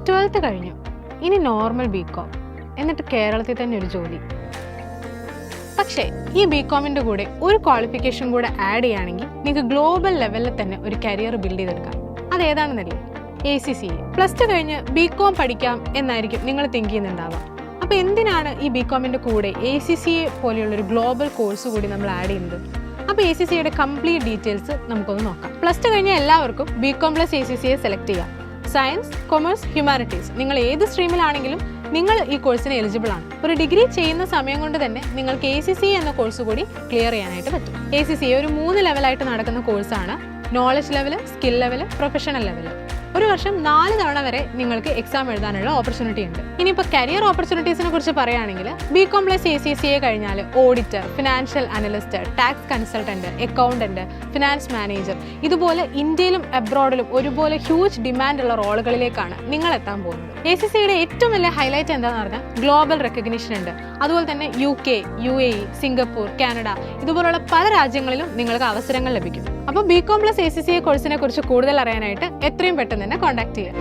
12th കഴിഞ്ഞു, ഇനി normal BCom, എന്നിട്ട് കേരളത്തിൽ തന്നെ ഒരു ജോലി. പക്ഷേ ഈ ബികോമിൻ്റെ കൂടെ ഒരു ക്വാളിഫിക്കേഷൻ കൂടെ ആഡ് ചെയ്യുകയാണെങ്കിൽ നിങ്ങൾക്ക് ഗ്ലോബൽ ലെവലിൽ തന്നെ ഒരു കരിയർ ബിൽഡ് ചെയ്തെടുക്കാം. അതേതാണെന്നല്ലേ? ACCA. +2 കഴിഞ്ഞ് ബികോം പഠിക്കാം എന്നായിരിക്കും നിങ്ങൾ തിങ്ക് ചെയ്യുന്നുണ്ടാവുക. അപ്പോൾ എന്തിനാണ് ഈ ബികോമിൻ്റെ കൂടെ ACCA പോലെയുള്ളൊരു ഗ്ലോബൽ കോഴ്സ് കൂടി നമ്മൾ ആഡ് ചെയ്യുന്നത്? അപ്പോൾ ACCAയുടെ കംപ്ലീറ്റ് ഡീറ്റെയിൽസ് നമുക്കൊന്ന് നോക്കാം. +2 കഴിഞ്ഞ എല്ലാവർക്കും ബികോം + ACCA സെലക്ട് ചെയ്യാം. സയൻസ്, കൊമേഴ്സ്, ഹ്യൂമാനിറ്റീസ്, നിങ്ങൾ ഏത് സ്ട്രീമിലാണെങ്കിലും നിങ്ങൾ ഈ കോഴ്സിന് എലിജിബിൾ ആണ്. ഒരു ഡിഗ്രി ചെയ്യുന്ന സമയം കൊണ്ട് തന്നെ നിങ്ങൾക്ക് ACCA എന്ന കോഴ്സ് കൂടി ക്ലിയർ ചെയ്യാനായിട്ട് പറ്റും. ACCA ഒരു 3 ലെവലായിട്ട് നടക്കുന്ന കോഴ്സാണ്. Knowledge level, skill level, professional level. ഒരു വർഷം 4 തവണ വരെ നിങ്ങൾക്ക് എക്സാം എഴുതാനുള്ള ഓപ്പർച്യൂണിറ്റി ഉണ്ട്. ഇനിയിപ്പോൾ കരിയർ ഓപ്പർച്യൂണിറ്റീസിനെ കുറിച്ച് പറയുകയാണെങ്കിൽ ബികോം + ACCA കഴിഞ്ഞാൽ auditor, financial analyst, tax consultant, accountant, finance manager, ഇതുപോലെ ഇന്ത്യയിലും അബ്രോഡിലും ഒരുപോലെ ഹ്യൂജ് ഡിമാൻഡുള്ള റോളുകളിലേക്കാണ് നിങ്ങൾ എത്താൻ പോകുന്നത്. ACCAയുടെ ഏറ്റവും വലിയ ഹൈലൈറ്റ് എന്താണെന്ന് പറഞ്ഞാൽ ഗ്ലോബൽ റെക്കഗ്നിഷൻ ഉണ്ട്. അതുപോലെ തന്നെ UK, UAE, സിംഗപ്പൂർ, കാനഡ ഇതുപോലുള്ള പല രാജ്യങ്ങളിലും നിങ്ങൾക്ക് അവസരങ്ങൾ ലഭിക്കും. അപ്പോൾ ബികോം + ACCA കോഴ്സിനെ കുറിച്ച് കൂടുതൽ അറിയാനായിട്ട് എത്രയും പെട്ടെന്ന് തന്നെ കോൺടാക്ട് ചെയ്യുക.